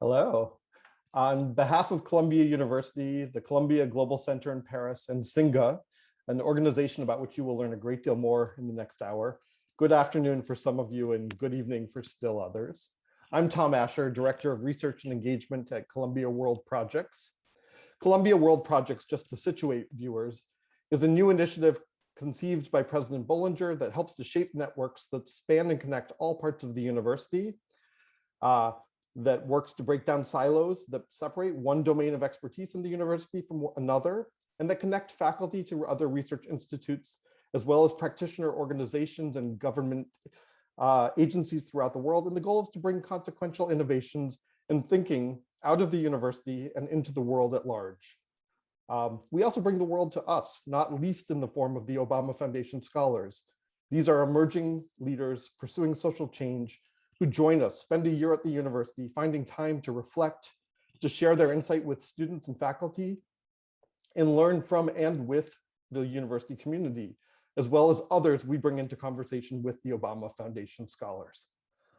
Hello. On behalf of Columbia University, the Columbia Global Center in Paris, and SINGA, an organization about which you will learn a great deal more in the next hour, good afternoon for some of you and good evening for still others. I'm Tom Asher, Director of Research and Engagement at Columbia World Projects. Columbia World Projects, just to situate viewers, is a new initiative conceived by President Bollinger that helps to shape networks that span and connect all parts of the university, that works to break down silos that separate one domain of expertise in the university from another, and that connect faculty to other research institutes, as well as practitioner organizations and government agencies throughout the world. And the goal is to bring consequential innovations and thinking out of the university and into the world at large. We also bring the world to us, not least in the form of the Obama Foundation Scholars. These are emerging leaders pursuing social change who join us, spend a year at the university, finding time to reflect, to share their insight with students and faculty, and learn from and with the university community, as well as others we bring into conversation with the Obama Foundation Scholars.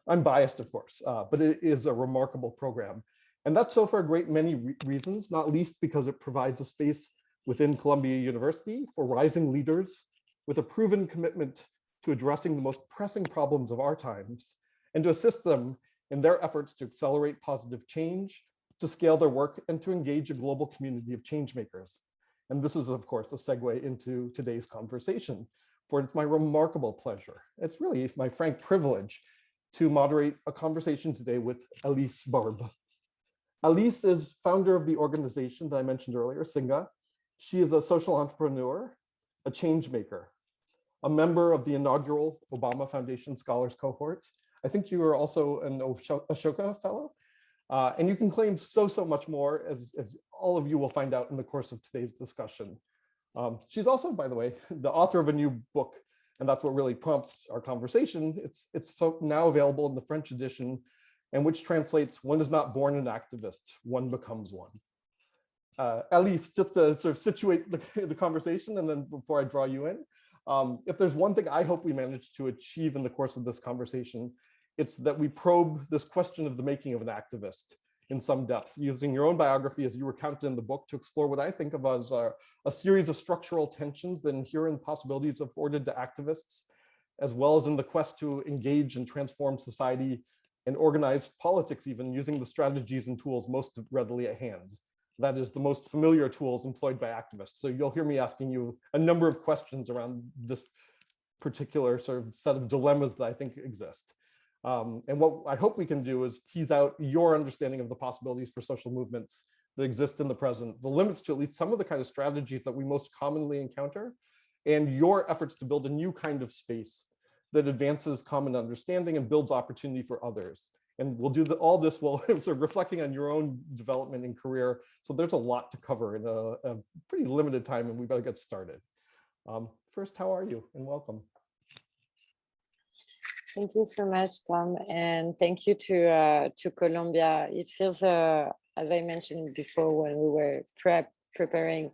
I'm biased, of course, but it is a remarkable program. And that's so for a great many reasons, not least because it provides a space within Columbia University for rising leaders with a proven commitment to addressing the most pressing problems of our times, and to assist them in their efforts to accelerate positive change, to scale their work, and to engage a global community of change makers. And this is, of course, a segue into today's conversation, for it's my remarkable pleasure. It's really my frank privilege to moderate a conversation today with Alice Barbe. Alice is founder of the organization that I mentioned earlier, SINGA. She is a social entrepreneur, a change maker, a member of the inaugural Obama Foundation Scholars Cohort. I think you are also an Ashoka Fellow, and you can claim so much more, as all of you will find out in the course of today's discussion. She's also, by the way, the author of a new book, and that's what really prompts our conversation. It's so now available in the French edition, and which translates, "One is not born an activist, one becomes one." Alice, just to sort of situate the conversation, and then before I draw you in, if there's one thing I hope we manage to achieve in the course of this conversation, it's that we probe this question of the making of an activist in some depth, using your own biography as you recounted in the book to explore what I think of as a series of structural tensions that inherent possibilities afforded to activists, as well as in the quest to engage and transform society and organize politics, even using the strategies and tools most readily at hand. That is, the most familiar tools employed by activists. So you'll hear me asking you a number of questions around this particular sort of set of dilemmas that I think exist. And what I hope we can do is tease out your understanding of the possibilities for social movements that exist in the present, the limits to at least some of the kind of strategies that we most commonly encounter, and your efforts to build a new kind of space that advances common understanding and builds opportunity for others. And we'll do all this while sort of reflecting on your own development and career. So there's a lot to cover in a pretty limited time, and we better get started. First, how are you? And welcome. Thank you so much, Tom, and thank you to Columbia. It feels, as I mentioned before when we were preparing,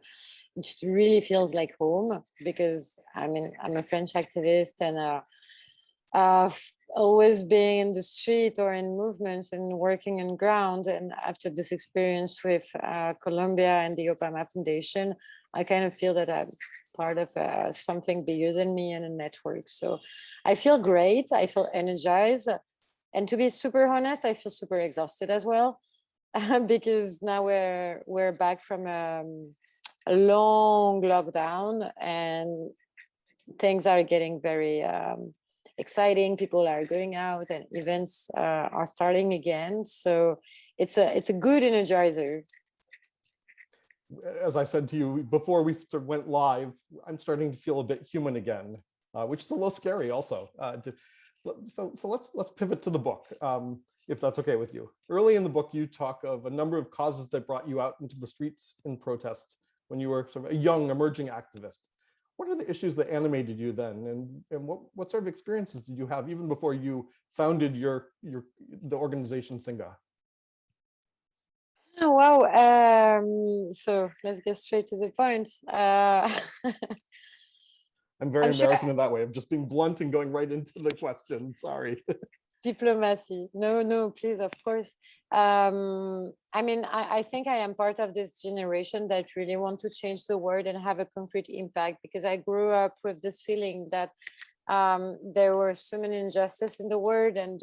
it really feels like home, because I'm a French activist, and always being in the street or in movements and working on ground. And after this experience with Columbia and the Obama Foundation, I kind of feel that I'm part of something bigger than me and a network. So I feel great. I feel energized. And to be super honest, I feel super exhausted as well, because now we're back from a long lockdown and things are getting very exciting. People are going out and events are starting again. So it's a good energizer. As I said to you before we went live, I'm starting to feel a bit human again, which is a little scary also. So let's pivot to the book, if that's okay with you. Early in the book, you talk of a number of causes that brought you out into the streets in protest when you were sort of a young emerging activist. What are the issues that animated you then, and what sort of experiences did you have even before you founded the organization SINGA? Oh, wow. So let's get straight to the point. I'm very American in that way of just being blunt and going right into the question. Sorry. Diplomacy. No, no, please, of course. I mean, I think I am part of this generation that really want to change the world and have a concrete impact, because I grew up with this feeling that there were so many injustices in the world. And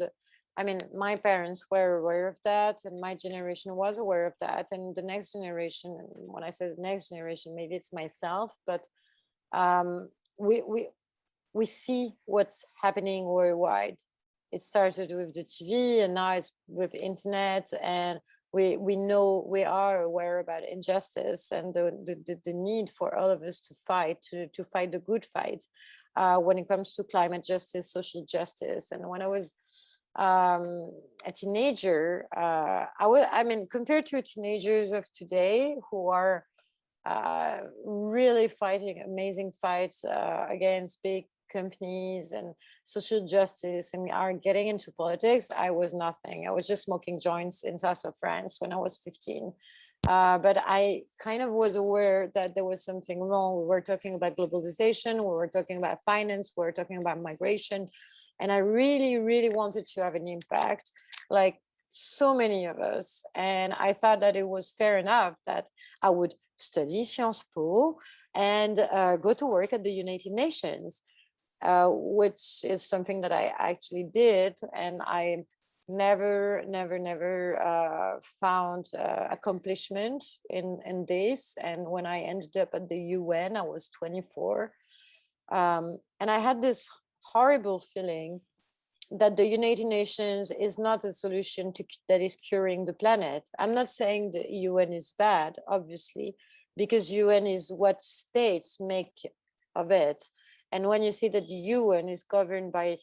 I mean, my parents were aware of that, and my generation was aware of that. And the next generation, when I say the next generation, maybe it's myself, but um, we, we, we see what's happening worldwide. It started with the TV, and now it's with internet, and we know, we are aware about injustice and the need for all of us to fight, to fight the good fight when it comes to climate justice, social justice. And when I was a teenager, I mean, compared to teenagers of today who are really fighting amazing fights against big companies and social justice, and are getting into politics, I was nothing. I was just smoking joints in south of France when I was 15. But I kind of was aware that there was something wrong. We were talking about globalization, we were talking about finance, we were talking about migration. And I really, really wanted to have an impact, like so many of us. And I thought that it was fair enough that I would study Sciences Po and go to work at the United Nations, which is something that I actually did. And I never found accomplishment in this. And when I ended up at the UN, I was 24. And I had this horrible feeling that the United Nations is not a solution that is curing the planet. I'm not saying the UN is bad, obviously, because UN is what states make of it. And when you see that the UN is governed by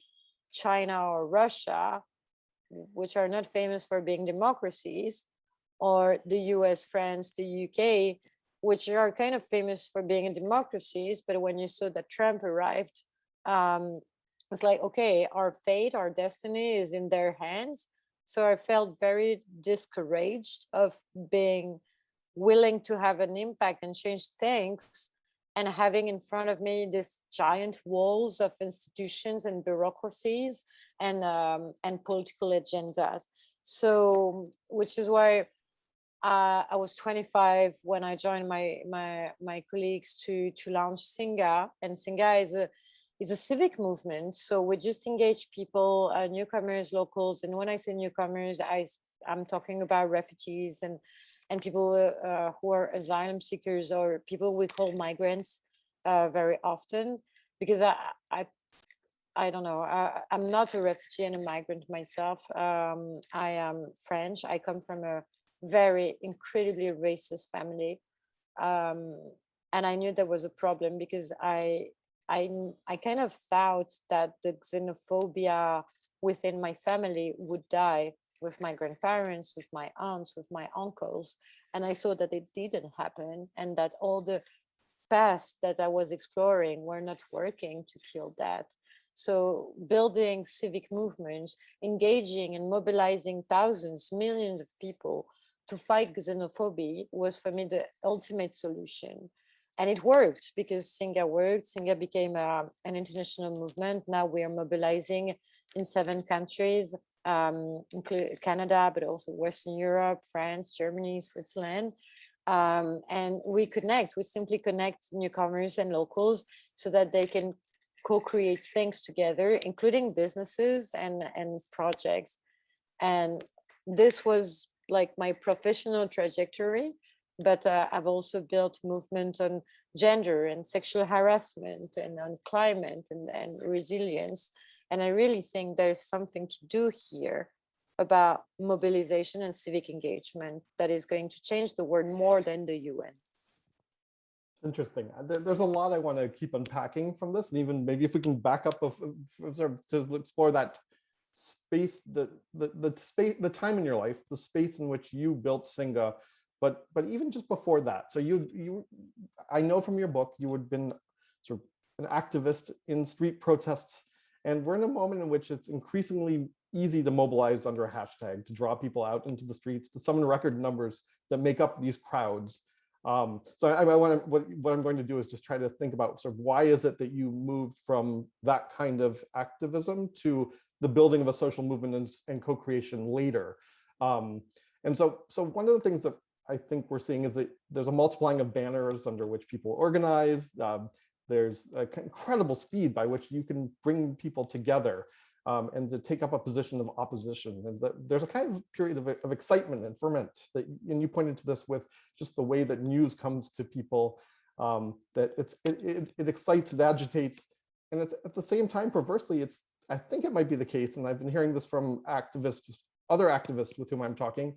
China or Russia, which are not famous for being democracies, or the US, France, the UK, which are kind of famous for being democracies, but when you saw that Trump arrived, it's like, okay, our fate, our destiny is in their hands. So I felt very discouraged of being willing to have an impact and change things, and having in front of me this giant walls of institutions and bureaucracies and political agendas. So, which is why I was 25 when I joined my colleagues to launch Singa. And Singa is a civic movement. So we just engage people, newcomers, locals. And when I say newcomers, I'm talking about refugees and people who are asylum seekers, or people we call migrants very often, because I don't know, I'm not a refugee and a migrant myself. I am French. I come from a very incredibly racist family. And I knew there was a problem, because I kind of thought that the xenophobia within my family would die with my grandparents, with my aunts, with my uncles. And I saw that it didn't happen, and that all the paths that I was exploring were not working to kill that. So building civic movements, engaging and mobilizing thousands, millions of people to fight xenophobia was for me the ultimate solution. And it worked, because Singa worked. Singa became an international movement. Now we are mobilizing in 7 countries, including Canada, but also Western Europe, France, Germany, Switzerland. And we simply connect newcomers and locals so that they can co-create things together, including businesses and projects. And this was like my professional trajectory, but I've also built movement on gender and sexual harassment and on climate and resilience. And I really think there's something to do here about mobilization and civic engagement that is going to change the world more than the UN. Interesting. There's a lot I want to keep unpacking from this, and even maybe if we can back up to explore that space, the space, the time in your life, the space in which you built Singa, but even just before that. So I know from your book you had been sort of an activist in street protests, and we're in a moment in which it's increasingly easy to mobilize under a hashtag, to draw people out into the streets, to summon record numbers that make up these crowds. So I want what I'm going to do is just try to think about sort of why is it that you moved from that kind of activism to the building of a social movement and co-creation later. And so one of the things that I think we're seeing is that there's a multiplying of banners under which people organize. There's an incredible speed by which you can bring people together and to take up a position of opposition. And there's a kind of period of excitement and ferment that, and you pointed to this with just the way that news comes to people, that it excites, it agitates, and it's at the same time, perversely, I think it might be the case, and I've been hearing this from other activists with whom I'm talking,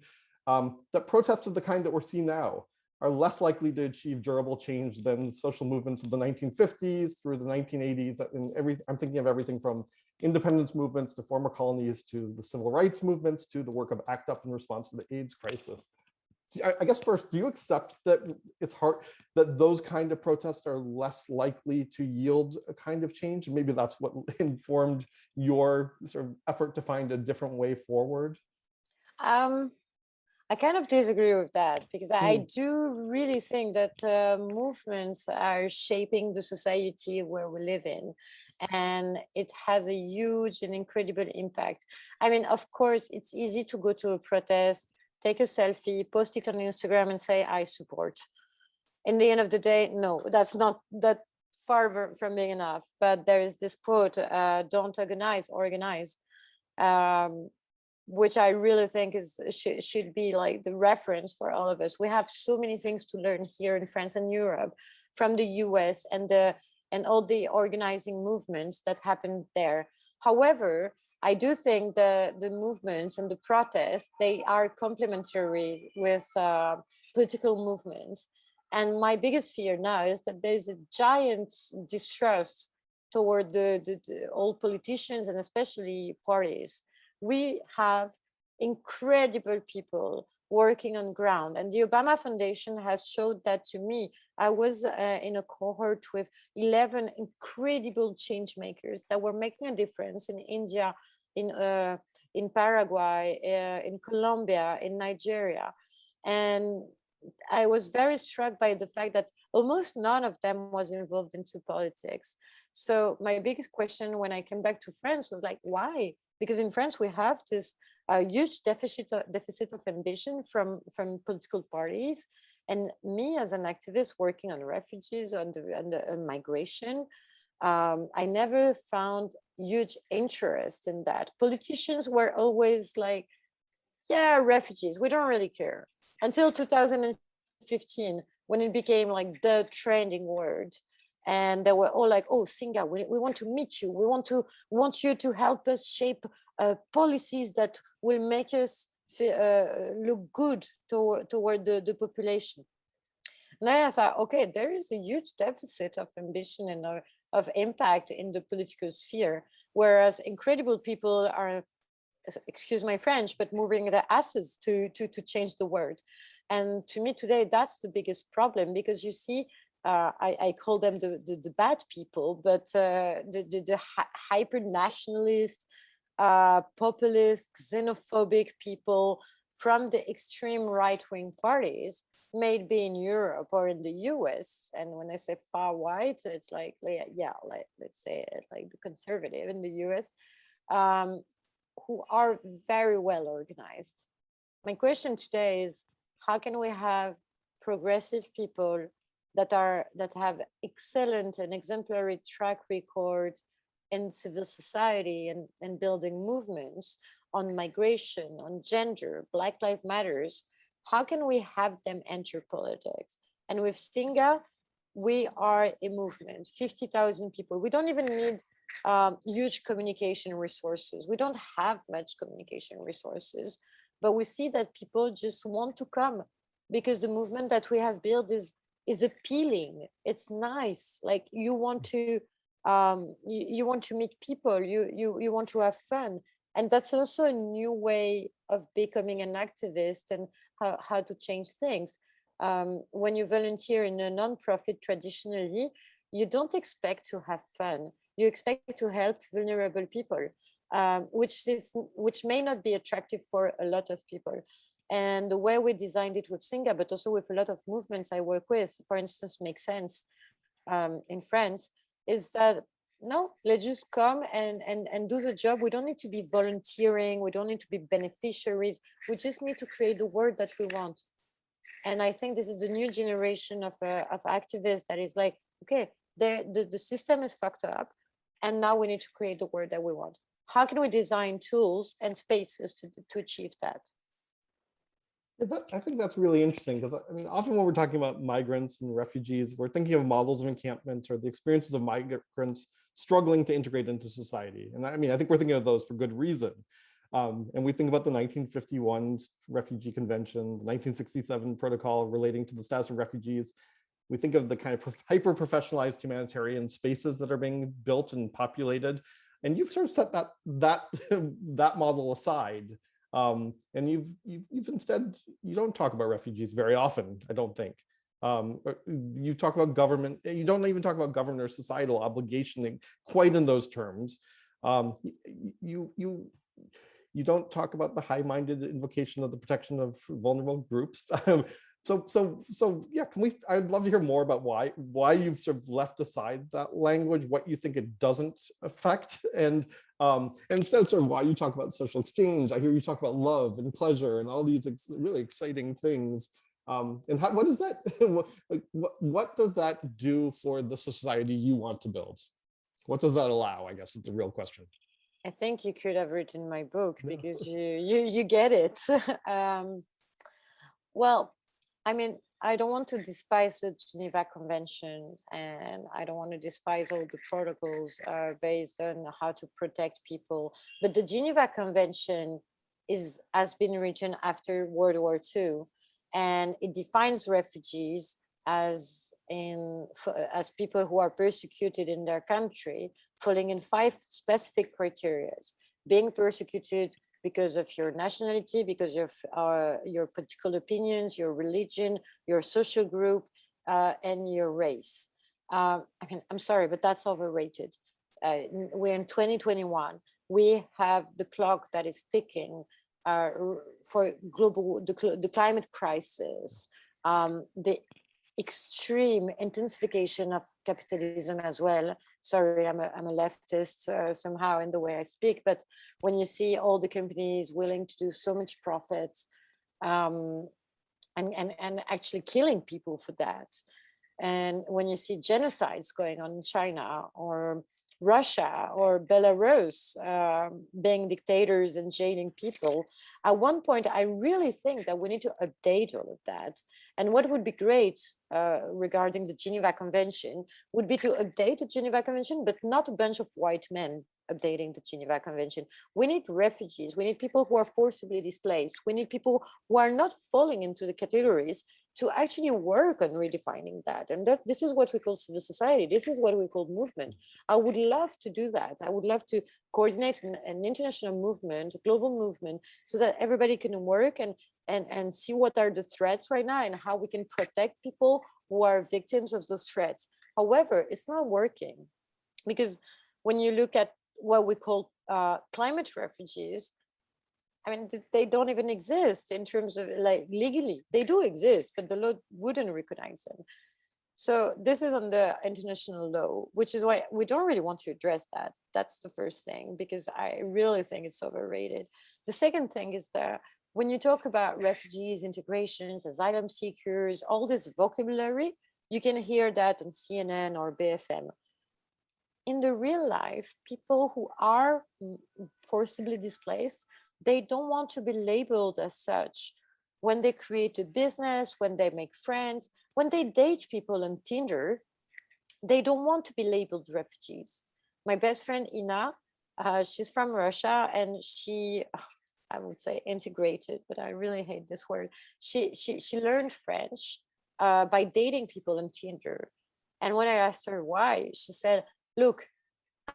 that protests of the kind that we're seeing now are less likely to achieve durable change than social movements of the 1950s through the 1980s. And I'm thinking of everything from independence movements to former colonies to the civil rights movements to the work of ACT UP in response to the AIDS crisis. I guess first, do you accept that it's hard, that those kind of protests are less likely to yield a kind of change? And maybe that's what informed your sort of effort to find a different way forward? I kind of disagree with that, because I do really think that movements are shaping the society where we live in, and it has a huge and incredible impact. I mean, of course, it's easy to go to a protest, take a selfie, post it on Instagram and say, I support. In the end of the day, no, that's not that far from being enough. But there is this quote, don't organize, organize. Which I really think should be like the reference for all of us. We have so many things to learn here in France and Europe from the US and all the organizing movements that happened there. However, I do think the movements and the protests, they are complementary with political movements. And my biggest fear now is that there's a giant distrust toward the old politicians and especially parties. We have incredible people working on ground, and the Obama Foundation has showed that to me. I was in a cohort with 11 incredible change makers that were making a difference in India, in Paraguay, in Colombia, in Nigeria. And I was very struck by the fact that almost none of them was involved into politics. So my biggest question when I came back to France was like, why? Because in France, we have this huge deficit of ambition from political parties. And me as an activist working on refugees, on migration, I never found huge interest in that. Politicians were always like, yeah, refugees, we don't really care. Until 2015, when it became like the trending word. And they were all like, oh, Singa, we want to meet you. We want you to help us shape policies that will make us look good toward the population. And I thought, okay, there is a huge deficit of ambition and of impact in the political sphere, whereas incredible people are, excuse my French, but moving their asses to change the world. And to me today, that's the biggest problem, because you see, I call them the bad people, but the hyper nationalist, populist, xenophobic people from the extreme right-wing parties, may it be in Europe or in the US. And when I say far right, it's like, yeah, like let's say it, like the conservative in the US, who are very well organized. My question today is, how can we have progressive people that have excellent and exemplary track record in civil society and building movements on migration, on gender, Black Lives Matters? How can we have them enter politics? And with Singa, we are a movement, 50,000 people. We don't even need huge communication resources. We don't have much communication resources, but we see that people just want to come because the movement that we have built is appealing. It's nice. Like you want to meet people. You want to have fun, and that's also a new way of becoming an activist and how to change things. When you volunteer in a nonprofit, traditionally, you don't expect to have fun. You expect to help vulnerable people, which may not be attractive for a lot of people. And the way we designed it with Singa, but also with a lot of movements I work with, for instance, Make Sense in France, is that no, let's just come and do the job. We don't need to be volunteering. We don't need to be beneficiaries. We just need to create the world that we want. And I think this is the new generation of activists that is like, okay, the system is fucked up, and now we need to create the world that we want. How can we design tools and spaces to achieve that? I think that's really interesting because I mean, often when we're talking about migrants and refugees, we're thinking of models of encampment or the experiences of migrants struggling to integrate into society. And I mean, I think we're thinking of those for good reason. And we think about the 1951 Refugee Convention, the 1967 protocol relating to the status of refugees. We think of the kind of hyper-professionalized humanitarian spaces that are being built and populated. And you've sort of set that model aside. And you've instead, you don't talk about refugees very often, I don't think. You talk about government, you don't even talk about government or societal obligation quite in those terms. You don't talk about the high-minded invocation of the protection of vulnerable groups. So yeah, I'd love to hear more about why you've sort of left aside that language, what you think it doesn't affect, and instead sort of why you talk about social exchange. I hear you talk about love and pleasure and all these really exciting things. And what does that, what does that do for the society you want to build? What does that allow, I guess, is the real question. I think you could have written my book because you get it. Well, I mean, I don't want to despise the Geneva Convention, and I don't want to despise all the protocols based on how to protect people. But the Geneva Convention has been written after World War II, and it defines refugees as people who are persecuted in their country, falling in 5 specific criteria: being persecuted because of your nationality, because of your political opinions, your religion, your social group, and your race. I mean, I'm sorry, but that's overrated. We're in 2021. We have the clock that is ticking for the climate crisis, the extreme intensification of capitalism as well. Sorry, I'm a leftist somehow in the way I speak, but when you see all the companies willing to do so much profits and actually killing people for that, and when you see genocides going on in China or Russia or Belarus being dictators and jailing people, at one point, I really think that we need to update all of that. And what would be great regarding the Geneva Convention would be to update the Geneva Convention, but not a bunch of white men updating the Geneva Convention. We need refugees. We need people who are forcibly displaced. We need people who are not falling into the categories to actually work on redefining that. And this is what we call civil society. This is what we call movement. I would love to do that. I would love to coordinate an international movement, a global movement, so that everybody can work and see what are the threats right now and how we can protect people who are victims of those threats. However, it's not working, because when you look at what we call climate refugees, I mean, they don't even exist in terms of like legally. They do exist, but the law wouldn't recognize them. So this is on the international law, which is why we don't really want to address that. That's the first thing, because I really think it's overrated. The second thing is that when you talk about refugees, integrations, asylum seekers, all this vocabulary, you can hear that on CNN or BFM. In the real life, people who are forcibly displaced, they don't want to be labeled as such. When they create a business, when they make friends, when they date people on Tinder, they don't want to be labeled refugees. My best friend, Ina, she's from Russia, and she, I would say integrated, but I really hate this word. She learned French by dating people on Tinder. And when I asked her why, she said, look,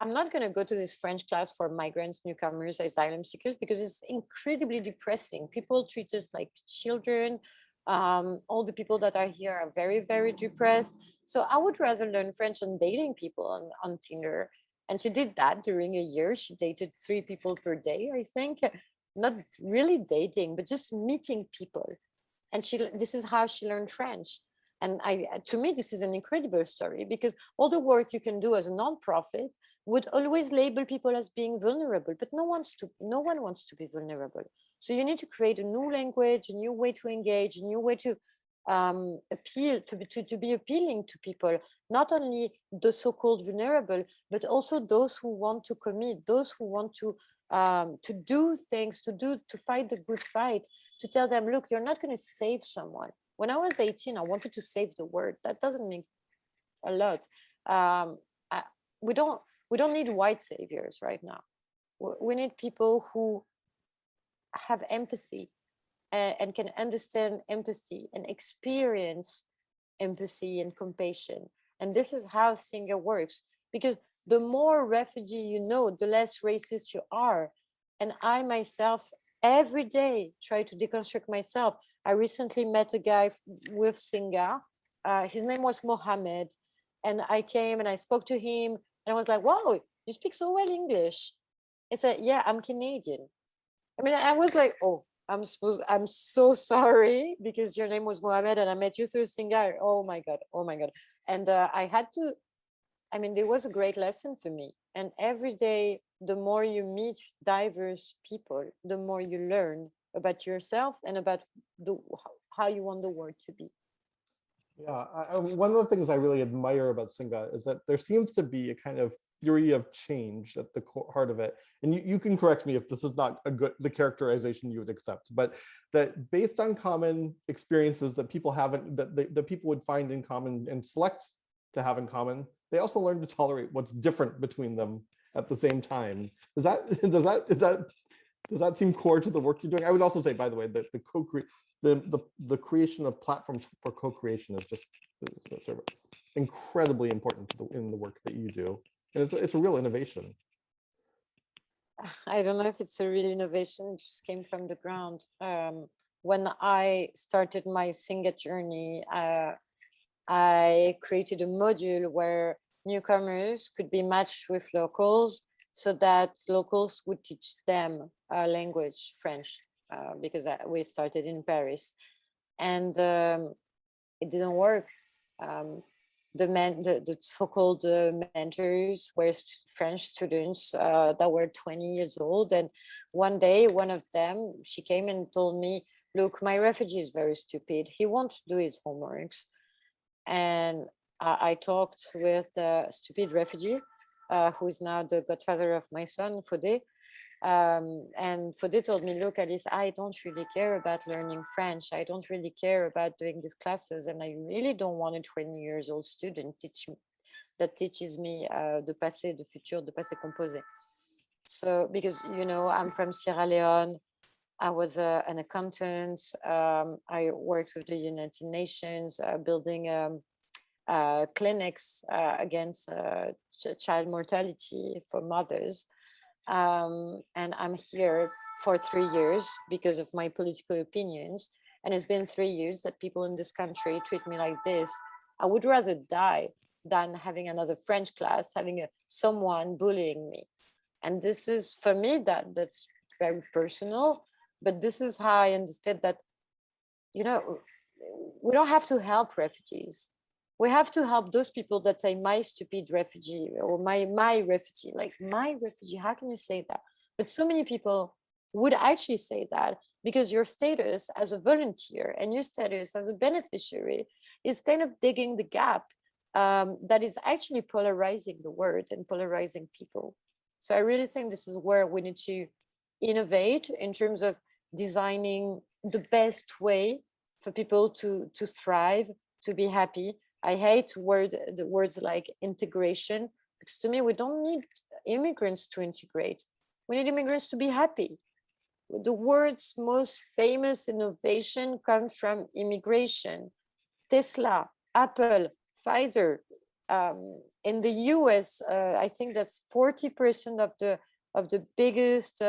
I'm not going to go to this French class for migrants, newcomers, asylum seekers, because it's incredibly depressing. People treat us like children. All the people that are here are very, very depressed. So I would rather learn French on dating people on Tinder. And she did that during a year. She dated 3 people per day, I think. Not really dating, but just meeting people. And this is how she learned French. And to me, this is an incredible story, because all the work you can do as a nonprofit would always label people as being vulnerable, but no one wants to be vulnerable. So you need to create a new language, a new way to engage, a new way to appeal, to be appealing to people, not only the so-called vulnerable, but also those who want to commit, those who want to do things, to fight the good fight, to tell them, look, you're not going to save someone. When I was 18, I wanted to save the world. That doesn't mean a lot. We don't need white saviors right now. We need people who have empathy and can understand empathy and experience empathy and compassion. And this is how Singa works, because the more refugee you know, the less racist you are. And I myself, every day, try to deconstruct myself. I recently met a guy with Singa. His name was Mohammed. And I came and I spoke to him and I was like, wow, you speak so well English. He said, yeah, I'm Canadian. I mean, I was like, oh, I'm so sorry, because your name was Mohammed and I met you through Singa. Oh my God. And I had to, I mean, it was a great lesson for me. And every day, the more you meet diverse people, the more you learn about yourself and about how you want the world to be. Yeah, one of the things I really admire about Singa is that there seems to be a kind of theory of change at the heart of it. And you can correct me if this is not the characterization you would accept, but that based on common experiences that people haven't, that people would find in common and select to have in common, they also learn to tolerate what's different between them at the same time. Does that seem core to the work you're doing? I would also say, by the way, that the creation of platforms for co-creation is just sort of incredibly important in the work that you do. And it's a real innovation. I don't know if it's a real innovation, it just came from the ground. When I started my Singa journey, I created a module where newcomers could be matched with locals so that locals would teach them language, French, because we started in Paris. And it didn't work. The so-called mentors were French students that were 20 years old. And one day, one of them, she came and told me, look, my refugee is very stupid. He wants to do his homeworks. And I talked with the stupid refugee, who is now the godfather of my son, Fodé. And Fodé told me, look, Alice, I don't really care about learning French. I don't really care about doing these classes. And I really don't want a 20 years old student that teaches me the passé, the futur, the passé composé. So, because, you know, I'm from Sierra Leone. I was an accountant. I worked with the United Nations, building clinics against child mortality for mothers. And I'm here for 3 years because of my political opinions. And it's been 3 years that people in this country treat me like this. I would rather die than having another French class, having someone bullying me. And this is, for me, that's very personal. But this is how I understood that, you know, we don't have to help refugees. We have to help those people that say my stupid refugee or my refugee, like my refugee. How can you say that? But so many people would actually say that because your status as a volunteer and your status as a beneficiary is kind of digging the gap that is actually polarizing the world and polarizing people. So I really think this is where we need to innovate in terms of designing the best way for people to thrive, to be happy. I hate the words like integration, because to me, we don't need immigrants to integrate. We need immigrants to be happy. The world's most famous innovation comes from immigration. Tesla, Apple, Pfizer. In the US, I think that's 40% of the biggest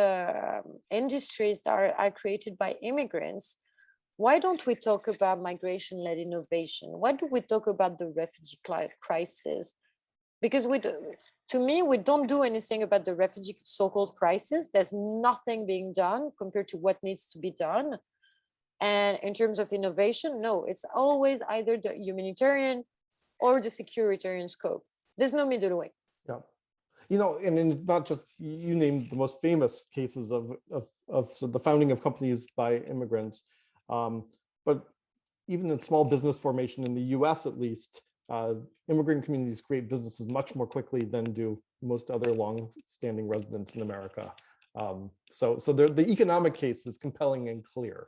industries that are created by immigrants. Why don't we talk about migration-led innovation? Why do we talk about the refugee crisis? Because to me, we don't do anything about the refugee so-called crisis. There's nothing being done compared to what needs to be done. And in terms of innovation, no, it's always either the humanitarian or the securitarian scope. There's no middle way. Yeah. You know, and in not just, you named the most famous cases of so the founding of companies by immigrants, but even in small business formation in the US at least, immigrant communities create businesses much more quickly than do most other long-standing residents in America. So the economic case is compelling and clear.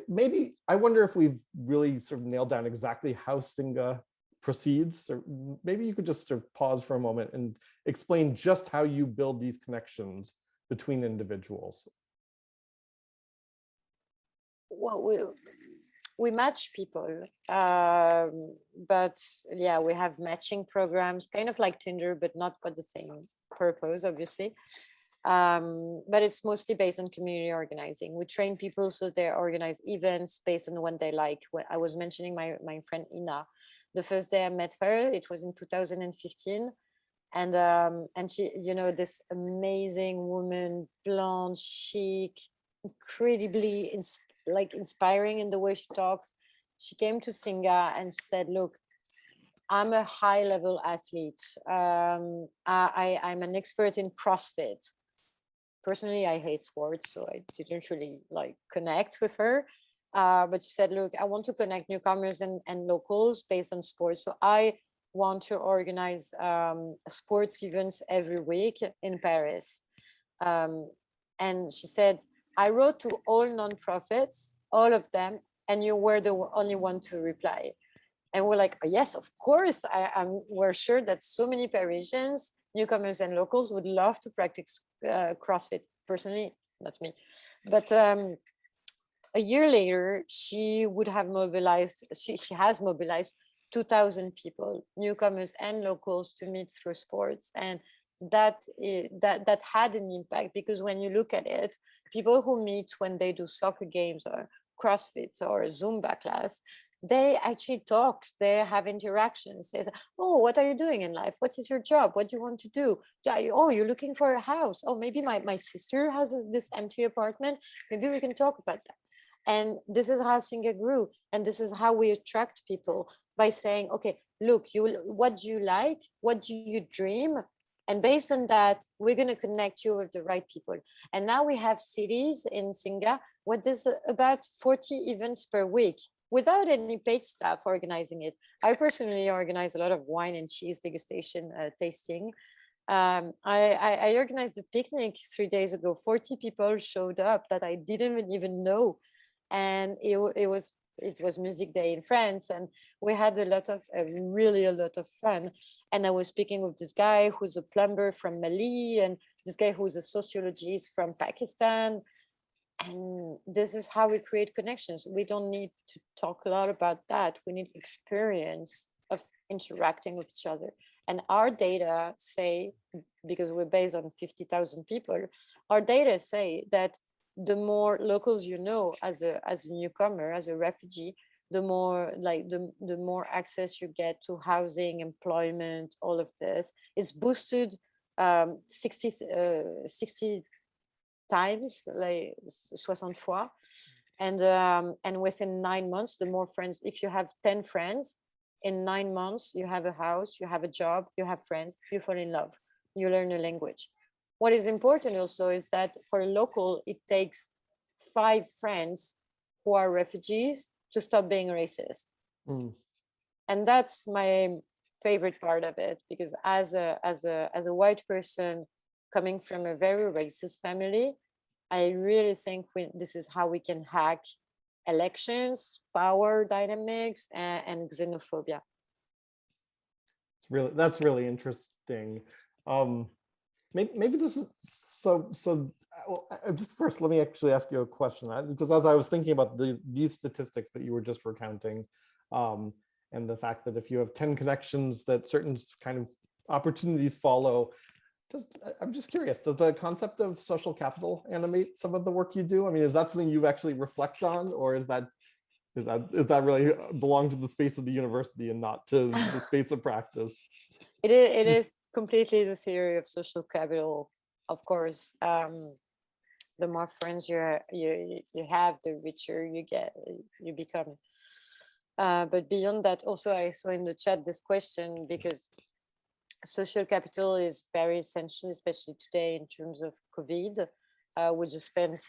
Maybe I wonder if we've really sort of nailed down exactly how Singa proceeds, or maybe you could just sort of pause for a moment and explain just how you build these connections between individuals. Well, we match people, but yeah, we have matching programs, kind of like Tinder, but not for the same purpose, obviously. But it's mostly based on community organizing. We train people so they organize events based on what they like. When I was mentioning my friend Ina, the first day I met her, it was in 2015. And she, you know, this amazing woman, blonde, chic, incredibly inspiring in the way she talks. She came to Singa and she said, look, I'm a high level athlete. I'm an expert in CrossFit. Personally, I hate sports, so I didn't really like connect with her. But she said, look, I want to connect newcomers and locals based on sports. So I want to organize sports events every week in Paris. And she said, I wrote to all nonprofits, all of them, and you were the only one to reply. And we're like, oh, yes, of course. We're sure that so many Parisians, newcomers and locals would love to practice CrossFit. Personally, not me. But a year later, she would have mobilized, she has mobilized 2,000 people, newcomers and locals, to meet through sports. And that had an impact, because when you look at it, people who meet when they do soccer games or CrossFit or a Zumba class, they actually talk, they have interactions. They say, oh, what are you doing in life? What is your job? What do you want to do? Oh, you're looking for a house. Oh, maybe my sister has this empty apartment. Maybe we can talk about that. And this is how Singa grew. And this is how we attract people, by saying, okay, look, what do you like? What do you dream? And based on that, we're going to connect you with the right people. And now we have cities in Singa where there's about 40 events per week without any paid staff organizing it. I personally organize a lot of wine and cheese degustation tasting. I organized a picnic 3 days ago. 40 people showed up that I didn't even know. And it was music day in France, and we had really a lot of fun. And I was speaking with this guy who's a plumber from Mali, and this guy who's a sociologist from Pakistan. And this is how we create connections. We don't need to talk a lot about that. We need experience of interacting with each other. And our data say, because we're based on 50,000 people, our data say that the more locals you know as a newcomer, as a refugee, the more the more access you get to housing, employment, all of this is boosted 60 times, like 60 fois. And within 9 months, the more friends, if you have 10 friends, in 9 months, you have a house, you have a job, you have friends, you fall in love, you learn a language. What is important also is that for a local, it takes 5 friends who are refugees to stop being racist. And that's my favorite part of it, because as a white person coming from a very racist family, I really think this is how we can hack elections, power dynamics, and xenophobia. That's really interesting. Maybe this is so. Just first, let me actually ask you a question, because as I was thinking about these statistics that you were just recounting, and the fact that if you have 10 connections, that certain kind of opportunities follow. I'm just curious, does the concept of social capital animate some of the work you do? I mean, is that something you actually reflect on, or is that really belong to the space of the university and not to the space of practice? It is completely the theory of social capital, of course. the more friends you have, the richer you become. But beyond that, also I saw in the chat this question, because social capital is very essential, especially today in terms of COVID. We just spent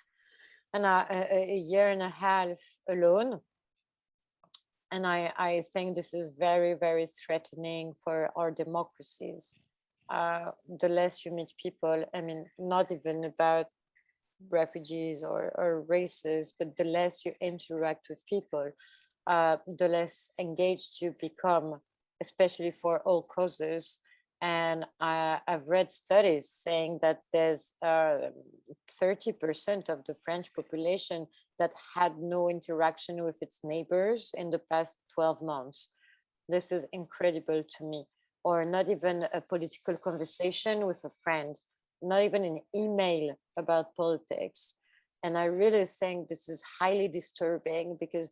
a year and a half alone. And I think this is very, very threatening for our democracies. The less you meet people, I mean, not even about refugees or races, but the less you interact with people, the less engaged you become, especially for all causes. And I've read studies saying that there's 30% of the French population that had no interaction with its neighbors in the past 12 months. This is incredible to me. Or not even a political conversation with a friend, not even an email about politics. And I really think this is highly disturbing, because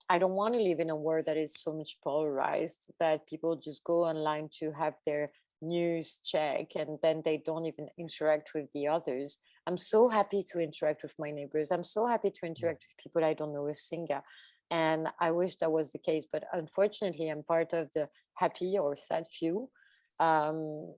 I don't want to live in a world that is so much polarized, that people just go online to have their news check and then they don't even interact with the others. I'm so happy to interact with my neighbors. I'm so happy to interact with people I don't know a singa. And I wish that was the case, but unfortunately I'm part of the happy or sad few. And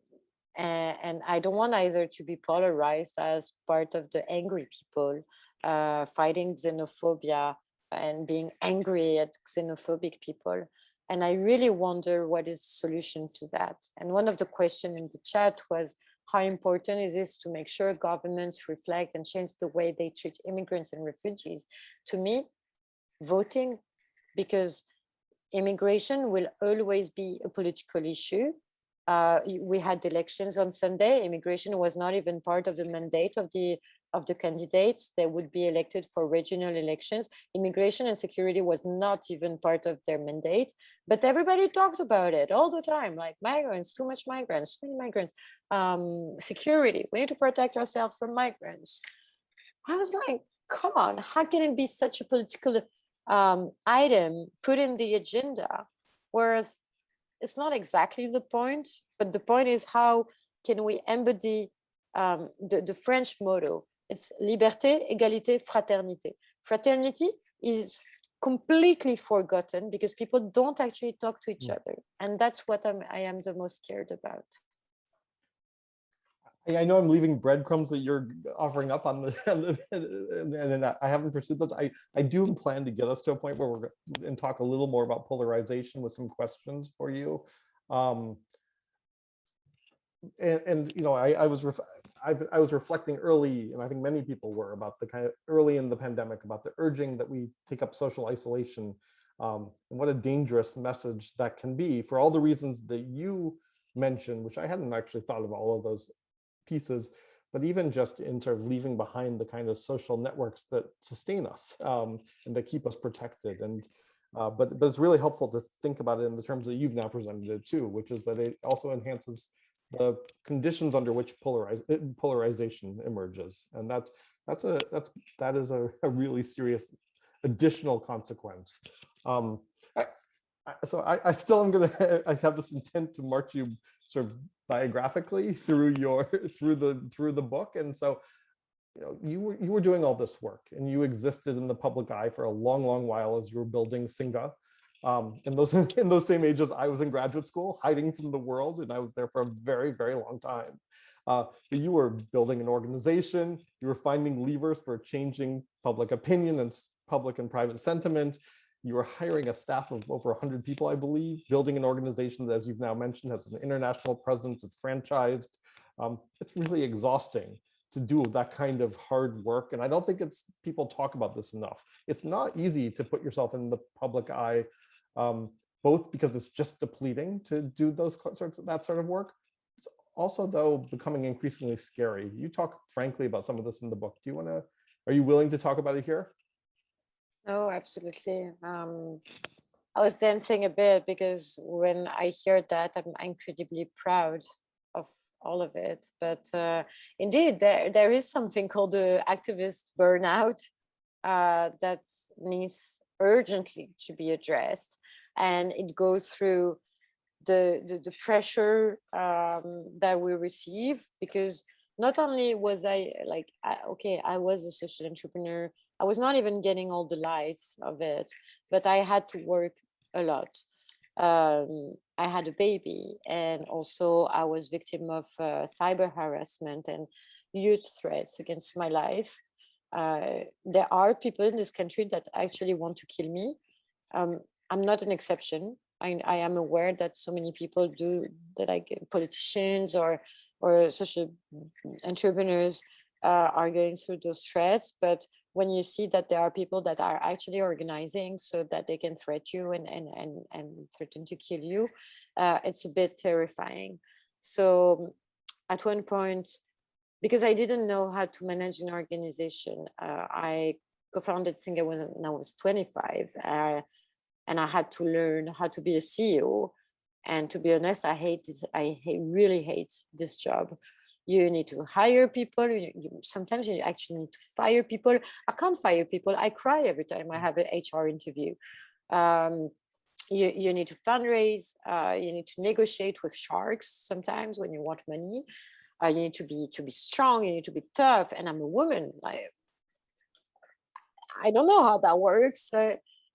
I don't want either to be polarized as part of the angry people fighting xenophobia and being angry at xenophobic people. And I really wonder what is the solution to that. And one of the questions in the chat was, how important is this to make sure governments reflect and change the way they treat immigrants and refugees? To me, voting, because immigration will always be a political issue. We had elections on Sunday. Immigration was not even part of the mandate of the candidates. They would be elected for regional elections. Immigration and security was not even part of their mandate, but everybody talked about it all the time, like migrants, too much migrants, too many migrants, security, we need to protect ourselves from migrants. I was like, come on, how can it be such a political item put in the agenda? Whereas it's not exactly the point, but the point is, how can we embody the French motto? It's liberté, égalité, fraternité. Fraternity is completely forgotten because people don't actually talk to each other. And that's what I am the most scared about. I know I'm leaving breadcrumbs that you're offering up on the and I haven't pursued those. I do plan to get us to a point where we're and talk a little more about polarization with some questions for you. And you know, I was reflecting early, and I think many people were, about the kind of early in the pandemic about the urging that we take up social isolation, and what a dangerous message that can be for all the reasons that you mentioned, which I hadn't actually thought of all of those pieces, but even just in sort of leaving behind the kind of social networks that sustain us, and that keep us protected. And but it's really helpful to think about it in the terms that you've now presented it too, which is that it also enhances the conditions under which polarization emerges, and that is a really serious additional consequence. So I still am gonna I have this intent to march you sort of biographically through the book, and so you know you were doing all this work and you existed in the public eye for a long while as you were building Singa. In those same ages, I was in graduate school, hiding from the world, and I was there for a very long time. But you were building an organization, you were finding levers for changing public opinion and public and private sentiment. You were hiring a staff of over 100 people, I believe, building an organization that, as you've now mentioned, has an international presence, it's franchised. It's really exhausting to do that kind of hard work. And I don't think people talk about this enough. It's not easy to put yourself in the public eye, both because it's just depleting to do that sort of work. It's also, though, becoming increasingly scary. You talk frankly about some of this in the book. Are you willing to talk about it here? Oh, absolutely. I was dancing a bit because when I hear that, I'm incredibly proud of all of it. But indeed, there is something called the activist burnout that needs urgently to be addressed. And it goes through the pressure that we receive, because not only was I like, okay, I was a social entrepreneur. I was not even getting all the lights of it, but I had to work a lot. I had a baby, and also I was victim of cyber harassment and huge threats against my life. There are people in this country that actually want to kill me. um, I'm not an exception. I am aware that so many people do that, like politicians or social entrepreneurs are going through those threats. But when you see that there are people that are actually organizing so that they can threat you and threaten to kill you, it's a bit terrifying. So at one point, because I didn't know how to manage an organization, I co-founded Singa when I was 25. And I had to learn how to be a CEO. And to be honest, really hate this job. You need to hire people. Sometimes you actually need to fire people. I can't fire people. I cry every time I have an HR interview. Um, you need to fundraise. You need to negotiate with sharks sometimes when you want money. You need to be strong. You need to be tough. And I'm a woman. I don't know how that works.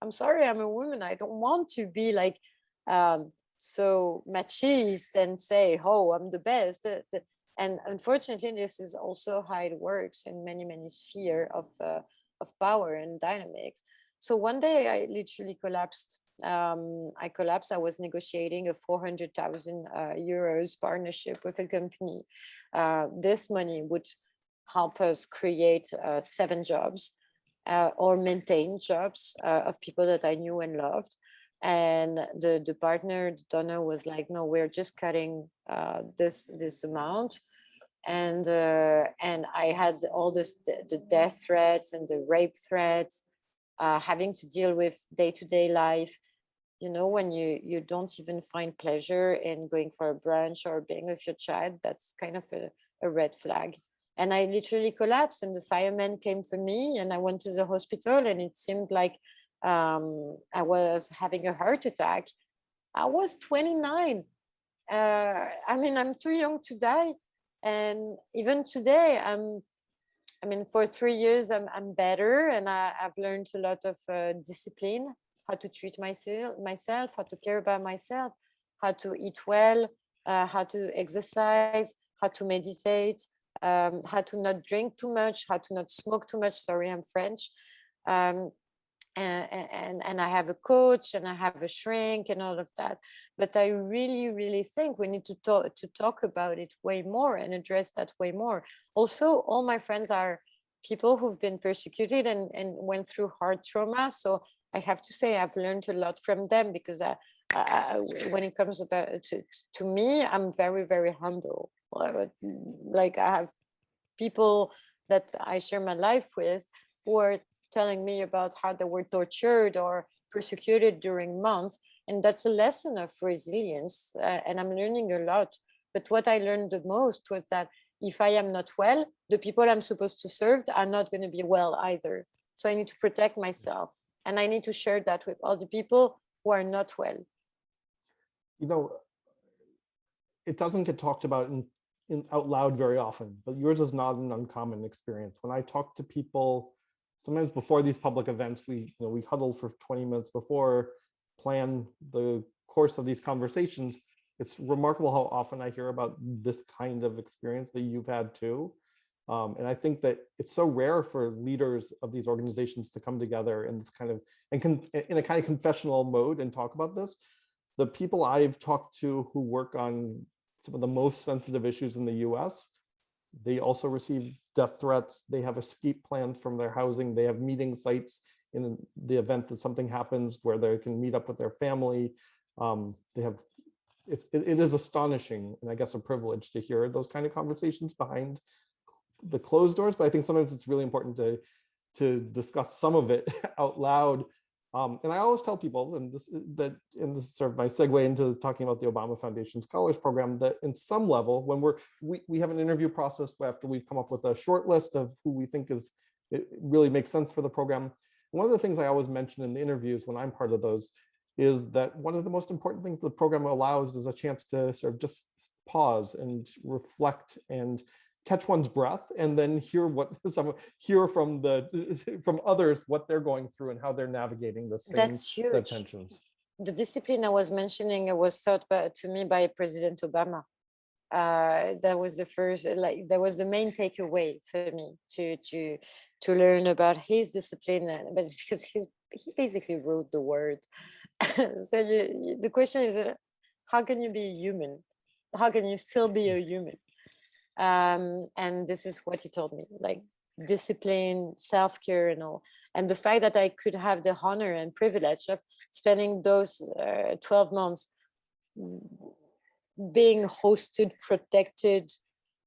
I'm sorry, I'm a woman. I don't want to be like so machist and say, "Oh, I'm the best." And unfortunately, this is also how it works in many spheres of power and dynamics. So one day, I literally collapsed. I collapsed. I was negotiating a 400,000 euros partnership with a company. This money would help us create 7 jobs or maintain jobs of people that I knew and loved. And the partner, the donor, was like, "No, we're just cutting this amount." And I had all this the death threats and the rape threats, having to deal with day-to-day life. You know, when you don't even find pleasure in going for a brunch or being with your child, that's kind of a red flag. And I literally collapsed, and the firemen came for me, and I went to the hospital, and it seemed like I was having a heart attack. I was 29. I mean, I'm too young to die. And even today, I mean, for 3 years, I'm better, and I've learned a lot of discipline, how to treat myself, how to care about myself, how to eat well, how to exercise, how to meditate, how to not drink too much, how to not smoke too much. Sorry, I'm French. Um, and I have a coach and I have a shrink and all of that. But I really think we need to talk about it way more and address that way more. Also, all my friends are people who've been persecuted and went through hard trauma. So I have to say I've learned a lot from them, because when it comes about to me, I'm very humble. Like I have people that I share my life with who are telling me about how they were tortured or persecuted during months. And that's a lesson of resilience. And I'm learning a lot. But what I learned the most was that if I am not well, the people I'm supposed to serve are not going to be well either. So I need to protect myself. And I need to share that with other people who are not well. You know, it doesn't get talked about in out loud very often, but yours is not an uncommon experience. When I talk to people, sometimes before these public events, we huddle for 20 minutes before, plan the course of these conversations. It's remarkable how often I hear about this kind of experience that you've had too. And I think that it's so rare for leaders of these organizations to come together in this kind of, in a kind of confessional mode and talk about this. The people I've talked to who work on some of the most sensitive issues in the US, they also receive death threats. They have escape plans from their housing. They have meeting sites in the event that something happens where they can meet up with their family. They have, it is astonishing, and I guess a privilege to hear those kind of conversations behind the closed doors. But I think sometimes it's really important to discuss some of it out loud. And I always tell people, and this is sort of my segue into talking about the Obama Foundation Scholars Program, that in some level, when we have an interview process after we've come up with a short list of who we think it really makes sense for the program. One of the things I always mention in the interviews when I'm part of those is that one of the most important things the program allows is a chance to sort of just pause and reflect and catch one's breath and then hear from others what they're going through and how they're navigating the same That's set of huge. tensions. The discipline I was mentioning was taught to me by President Obama. That was the first, like, that was the main takeaway for me to learn about his discipline. But it's because he basically wrote the word. So the question is, how can you be human? How can you still be a human? And this is what he told me, like discipline, self-care, and all. And the fact that I could have the honor and privilege of spending those 12 months being hosted, protected,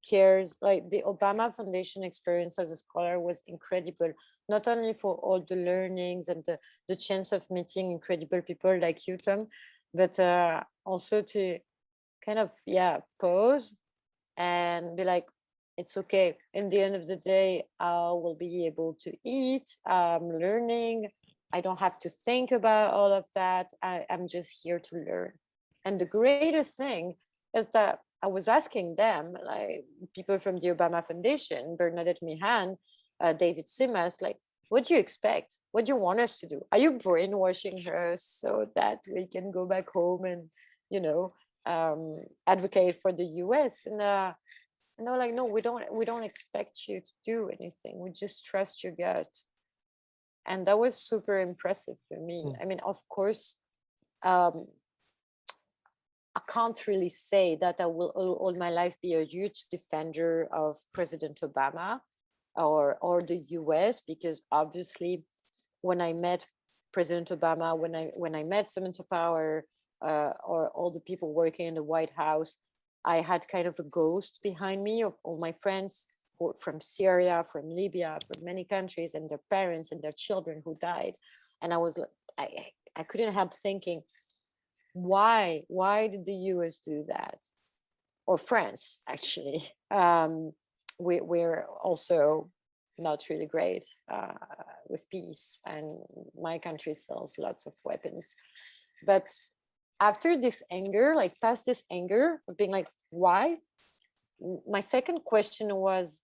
cares, like the Obama Foundation experience as a scholar was incredible, not only for all the learnings and the chance of meeting incredible people like you, Tom, but also to kind of, pause and be like, it's okay. In the end of the day, I will be able to eat, learning. I don't have to think about all of that. I'm just here to learn. And the greatest thing is that I was asking them, like people from the Obama Foundation, Bernadette Mihan, David Simas, like, what do you expect? What do you want us to do? Are you brainwashing her so that we can go back home and, advocate for the US? And they're like, no, we don't expect you to do anything. We just trust your gut. And that was super impressive for me. I mean, of course, I can't really say that I will all my life be a huge defender of President Obama or the US, because obviously when I met President Obama, when I met Samantha Power, or all the people working in the White House, I had kind of a ghost behind me of all my friends from Syria, from Libya, from many countries, and their parents and their children who died. And I was like, I couldn't help thinking, why did the US do that? Or France, actually. We're also not really great with peace, and my country sells lots of weapons. But after this anger, like past this anger of being like, why? My second question was,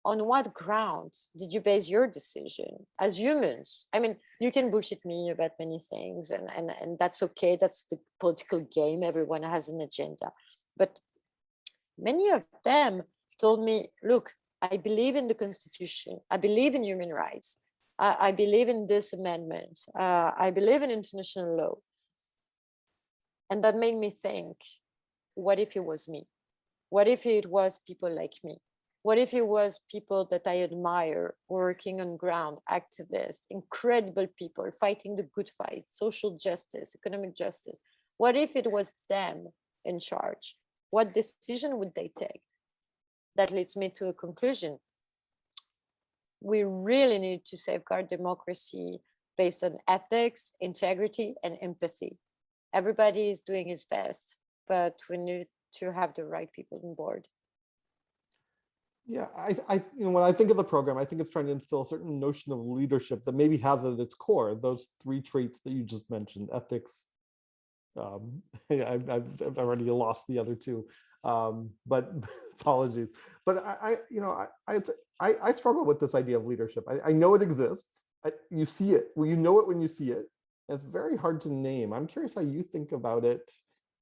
on what ground did you base your decision as humans? I mean, you can bullshit me about many things, and that's okay. That's the political game. Everyone has an agenda. But many of them told me, look, I believe in the Constitution. I believe in human rights. I believe in this amendment. I believe in international law. And that made me think, what if it was me? What if it was people like me? What if it was people that I admire, working on ground, activists, incredible people fighting the good fight, social justice, economic justice? What if it was them in charge? What decision would they take? That leads me to a conclusion. We really need to safeguard democracy based on ethics, integrity, and empathy. Everybody is doing his best, but we need to have the right people on board. Yeah, when I think of the program, I think it's trying to instill a certain notion of leadership that maybe has at its core those three traits that you just mentioned: ethics. I've already lost the other two, but apologies. But I struggle with this idea of leadership. I know it exists. You see it. Well, you know it when you see it. And it's very hard to name. I'm curious how you think about it.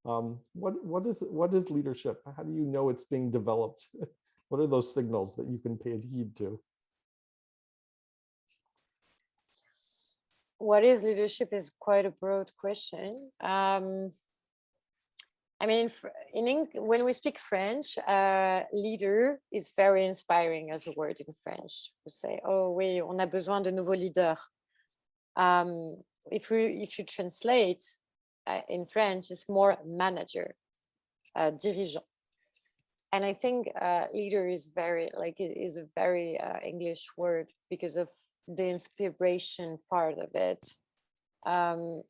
What is leadership? How do you know it's being developed? What are those signals that you can pay heed to? What is leadership is quite a broad question. I mean, when we speak French, leader is very inspiring as a word in French. We say, oh oui, on a besoin de nouveaux leaders. If you translate in French, it's more manager, dirigeant. And I think leader is is a very English word because of the inspiration part of it. And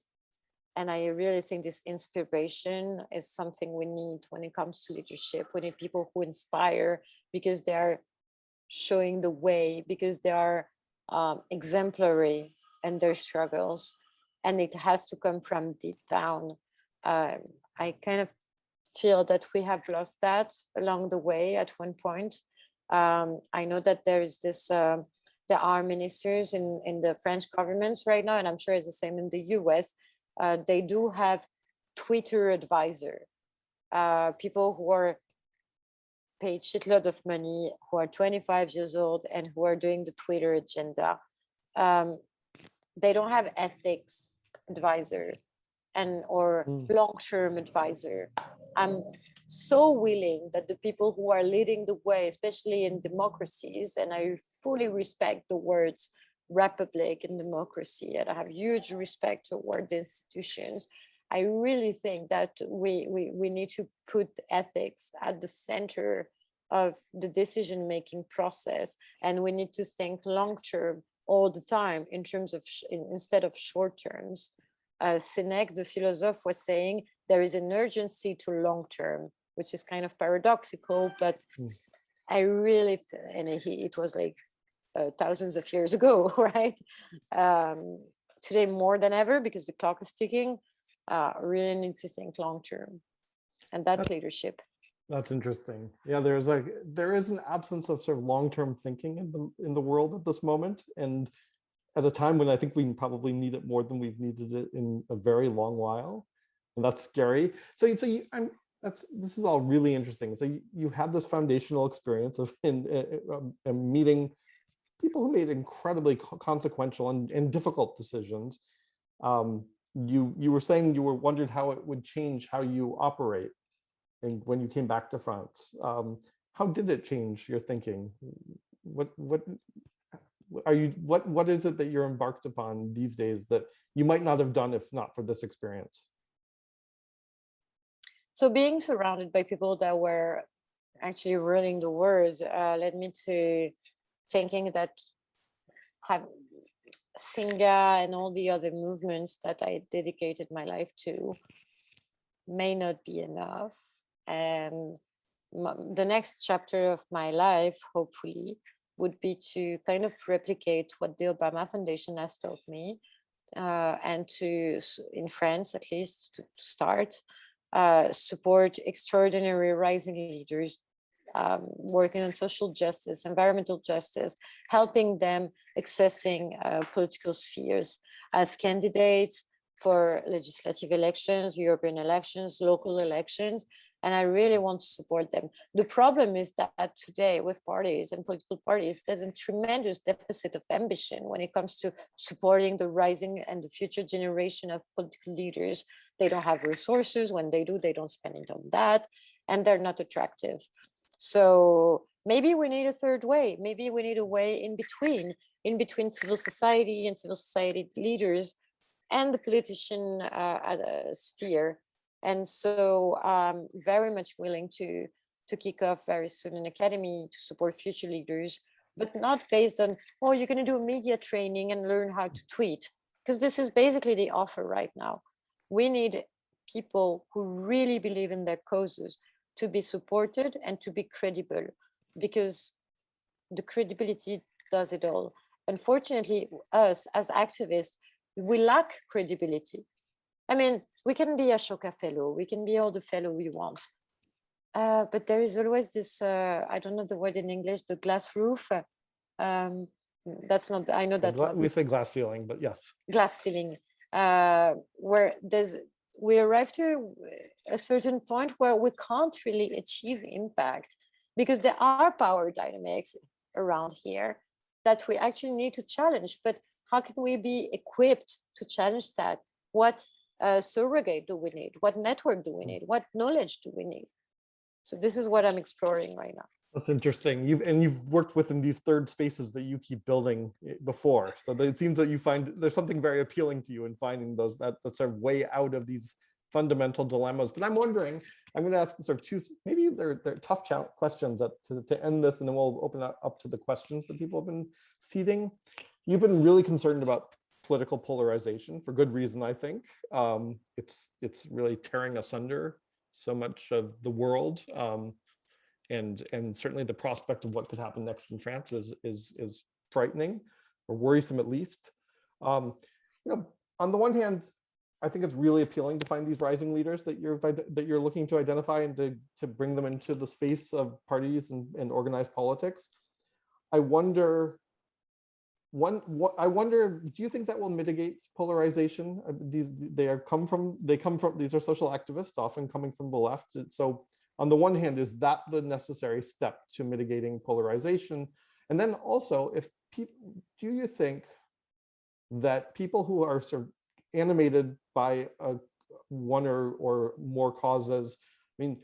I really think this inspiration is something we need when it comes to leadership. We need people who inspire because they are showing the way, because they are exemplary in their struggles. And it has to come from deep down. I kind of feel that we have lost that along the way at one point. I know that there is this, there are ministers in the French governments right now, and I'm sure it's the same in the US. They do have Twitter advisor, people who are paid shitload of money, who are 25 years old and who are doing the Twitter agenda. They don't have ethics advisor and or long-term advisor. I'm so willing that the people who are leading the way, especially in democracies, and I fully respect the words republic and democracy, and I have huge respect toward the institutions. I really think that we need to put ethics at the center of the decision-making process, and we need to think long-term all the time in terms of instead of short terms. Sénèque, the philosopher, was saying there is an urgency to long-term, which is kind of paradoxical, but I really, and it was like thousands of years ago, right? Today more than ever, because the clock is ticking, really need to think long-term, and that's leadership. That's interesting. Yeah, there is an absence of sort of long-term thinking in the world at this moment, and at a time when I think we probably need it more than we've needed it in a very long while, and that's scary. So this is all really interesting. So you had this foundational experience of meeting people who made incredibly consequential and difficult decisions. You were saying you wondered how it would change how you operate. And when you came back to France, how did it change your thinking? What is it that you're embarked upon these days that you might not have done if not for this experience? So being surrounded by people that were actually ruling the world led me to thinking that Singa and all the other movements that I dedicated my life to may not be enough. And the next chapter of my life, hopefully, would be to kind of replicate what the Obama Foundation has taught me, and to, in France at least, to start, support extraordinary rising leaders, working on social justice, environmental justice, helping them accessing political spheres as candidates for legislative elections, European elections, local elections, and I really want to support them. The problem is that today with parties and political parties, there's a tremendous deficit of ambition when it comes to supporting the rising and the future generation of political leaders. They don't have resources. When they do, they don't spend it on that, and they're not attractive. So maybe we need a third way. Maybe we need a way in between civil society and civil society leaders and the politician sphere. And so I'm very much willing to kick off very soon an academy to support future leaders, but not based on, oh, you're going to do media training and learn how to tweet, because this is basically the offer right now. We need people who really believe in their causes to be supported and to be credible, because the credibility does it all. Unfortunately, us as activists, we lack credibility. I mean, we can be a Ashoka fellow, we can be all the fellow we want. But there is always this, I don't know the word in English, the glass roof. That's not, I know that's not. We say glass ceiling, but yes. Glass ceiling, where we arrive to a certain point where we can't really achieve impact, because there are power dynamics around here that we actually need to challenge. But how can we be equipped to challenge that? What surrogate do we need? What network do we need? What knowledge do we need? So this is what I'm exploring right now. That's interesting. You've worked within these third spaces that you keep building before. So it seems that you find there's something very appealing to you in finding those that sort of way out of these fundamental dilemmas. But I'm wondering, I'm going to ask sort of two, maybe they're tough questions to end this, and then we'll open up to the questions that people have been seeding. You've been really concerned about political polarization for good reason, I think. It's really tearing asunder so much of the world, and certainly the prospect of what could happen next in France is frightening or worrisome at least. On the one hand, I think it's really appealing to find these rising leaders that you're looking to identify and to bring them into the space of parties and organized politics. I wonder, I wonder, do you think that will mitigate polarization? These are social activists, often coming from the left. So on the one hand, is that the necessary step to mitigating polarization? And then also, do you think that people who are sort of animated by one or more causes, I mean,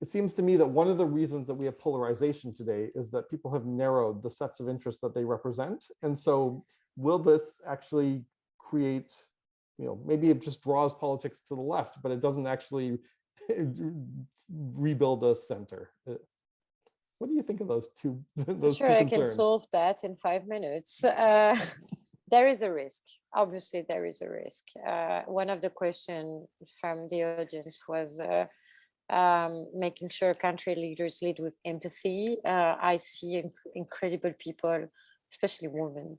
it seems to me that one of the reasons that we have polarization today is that people have narrowed the sets of interests that they represent. And so will this actually create, maybe it just draws politics to the left, but it doesn't actually rebuild a center. What do you think of those two Not sure two I can concerns? solve that in 5 minutes. There is a risk. Obviously, there is a risk. One of the questions from the audience was making sure country leaders lead with empathy. I see incredible people, especially women,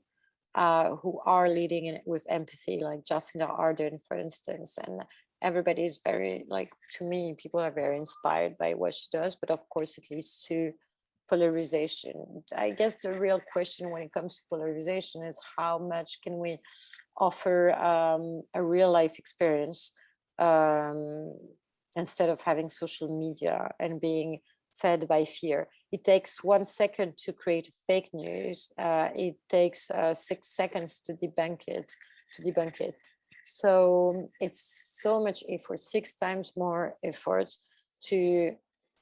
who are leading with empathy, like Jacinda Ardern, for instance. And everybody is very, like, to me, people are very inspired by what she does. But of course, it leads to polarization. I guess the real question when it comes to polarization is how much can we offer a real life experience instead of having social media and being fed by fear. It takes 1 second to create fake news. It takes 6 seconds to debunk it. So it's so much effort, 6 times more effort to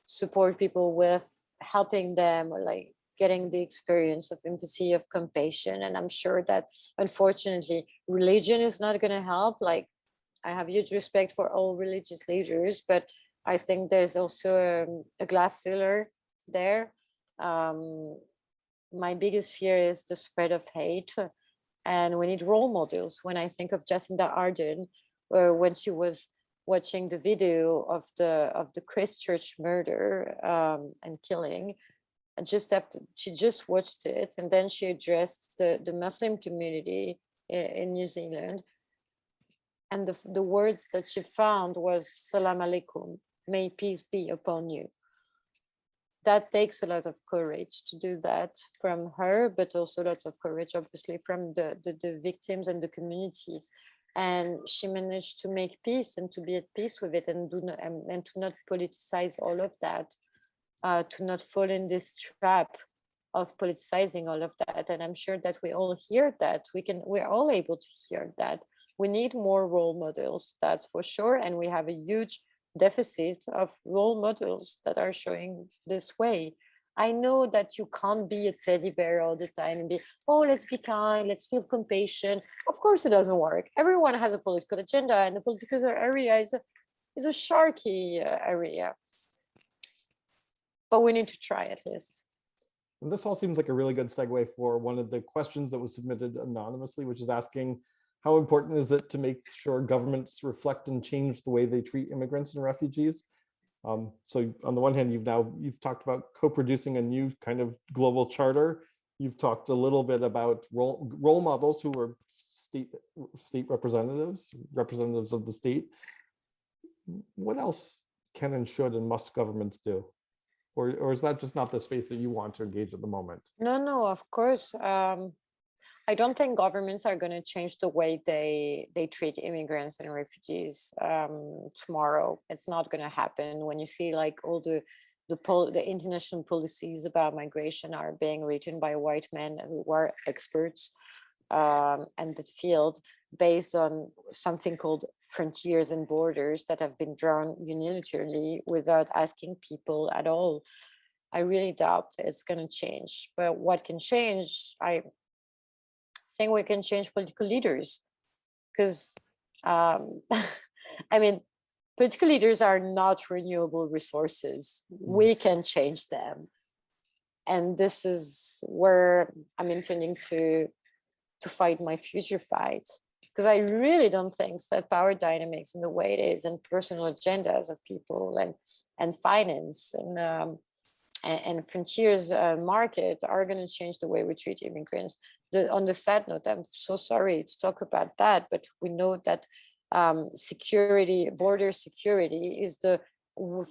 support people with helping them, or like getting the experience of empathy, of compassion. And I'm sure that unfortunately religion is not going to help. Like, I have huge respect for all religious leaders, but I think there's also a glass ceiling there. My biggest fear is the spread of hate, and we need role models. When I think of Jacinda Ardern, when she was watching the video of the Christchurch murder and killing, and just after she just watched it, and then she addressed the Muslim community in New Zealand, and the words that she found was "Salam alaikum," may peace be upon you. That takes a lot of courage to do that from her, but also lots of courage, obviously, from the victims and the communities. And she managed to make peace and to be at peace with it, and and to not politicize all of that, to not fall in this trap of politicizing all of that. And I'm sure that we all hear that. We're all able to hear that. We need more role models, that's for sure. And we have a huge deficit of role models that are showing this way. I know that you can't be a teddy bear all the time and be, oh, let's be kind, let's feel compassion. Of course it doesn't work. Everyone has a political agenda, and the political area is a sharky area. But we need to try at least. And this all seems like a really good segue for one of the questions that was submitted anonymously, which is asking, how important is it to make sure governments reflect and change the way they treat immigrants and refugees? So on the one hand, you've talked about co-producing a new kind of global charter. You've talked a little bit about role models who are state representatives of the state. What else can and should and must governments do? Or is that just not the space that you want to engage at the moment? No, of course. I don't think governments are going to change the way they treat immigrants and refugees tomorrow. It's not going to happen. When you see like all the international policies about migration are being written by white men who are experts and the field, based on something called frontiers and borders that have been drawn unilaterally without asking people at all. I really doubt it's going to change. But what can change, I think we can change political leaders, because I mean, political leaders are not renewable resources. We can change them. And this is where I'm intending to fight my future fights, because I really don't think that power dynamics and the way it is, and personal agendas of people and finance and frontiers market are going to change the way we treat immigrants. On the sad note, I'm so sorry to talk about that, but we know that security, border security is the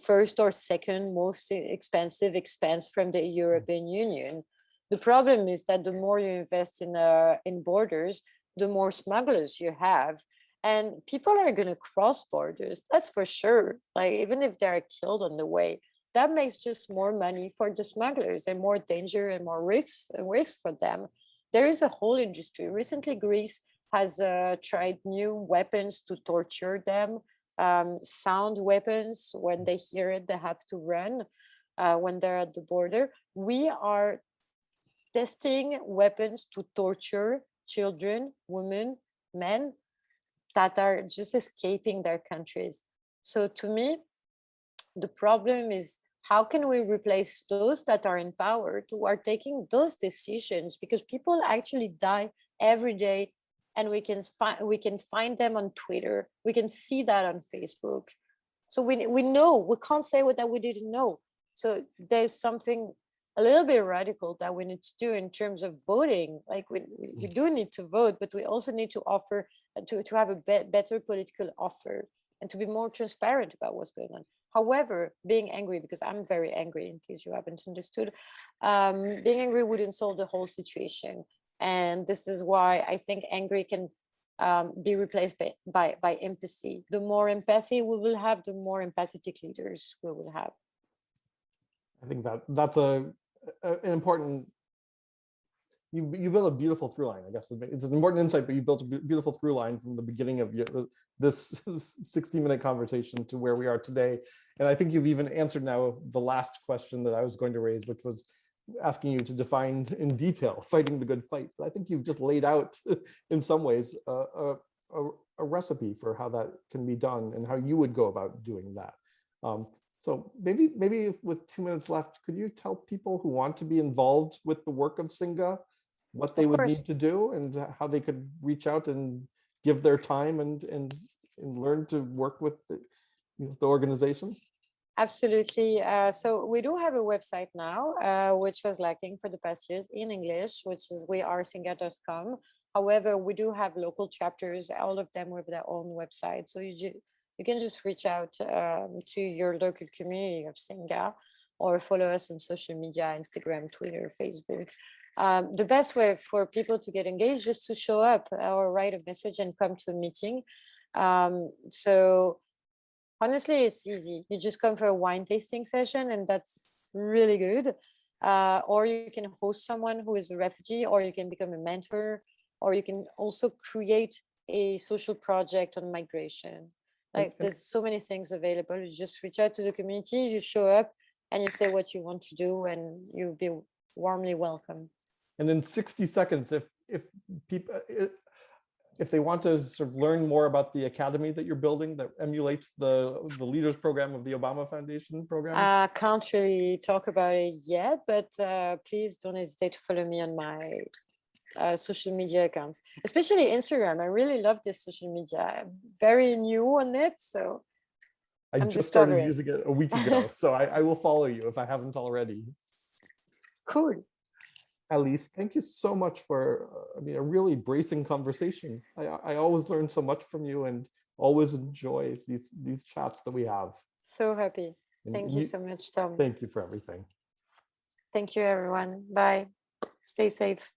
first or second most expensive expense from the European Union. The problem is that the more you invest in borders, the more smugglers you have. And people are going to cross borders, that's for sure. Like, even if they're killed on the way, that makes just more money for the smugglers and more danger and more risks for them. There is a whole industry. Recently, Greece has tried new weapons to torture them, sound weapons. When they hear it, they have to run when they're at the border. We are testing weapons to torture children, women, men that are just escaping their countries. So to me, the problem is, how can we replace those that are empowered who are taking those decisions? Because people actually die every day, and we can find them on Twitter. We can see that on Facebook. So we know, we can't say that we didn't know. So there's something a little bit radical that we need to do in terms of voting. Like, we do need to vote, but we also need to offer to have a better political offer and to be more transparent about what's going on. However, being angry, because I'm very angry, in case you haven't understood, being angry wouldn't solve the whole situation. And this is why I think angry can be replaced by empathy. The more empathy we will have, the more empathetic leaders we will have. I think that's an important, you built a beautiful through line. I guess it's an important insight, but you built a beautiful through line from the beginning of this 60-minute conversation to where we are today. And I think you've even answered now the last question that I was going to raise, which was asking you to define in detail fighting the good fight. But I think you've just laid out in some ways a recipe for how that can be done and how you would go about doing that. So maybe with 2 minutes left, could you tell people who want to be involved with the work of Singa what they would need to do and how they could reach out and give their time and learn to work with the organization? Absolutely. So we do have a website now, which was lacking for the past years, in English, which is wearesinga.com. However, we do have local chapters, all of them with their own website. So you can just reach out to your local community of Singa, or follow us on social media, Instagram, Twitter, Facebook. The best way for people to get engaged is to show up or write a message and come to a meeting. So honestly, it's easy. You just come for a wine tasting session, and that's really good. Or you can host someone who is a refugee, or you can become a mentor, or you can also create a social project on migration. Like, there's so many things available. You just reach out to the community, you show up, and you say what you want to do, and you'll be warmly welcome. And in 60 seconds, if people, if they want to sort of learn more about the academy that you're building that emulates the Leaders Program of the Obama Foundation program? I can't really talk about it yet, but please don't hesitate to follow me on my social media accounts, especially Instagram. I really love this social media. I'm very new on it, so I just started using it a week ago, so I will follow you if I haven't already. Cool. Alice, thank you so much for a really bracing conversation. I always learn so much from you and always enjoy these chats that we have. So happy. Thank you so much, Tom. Thank you for everything. Thank you, everyone. Bye. Stay safe.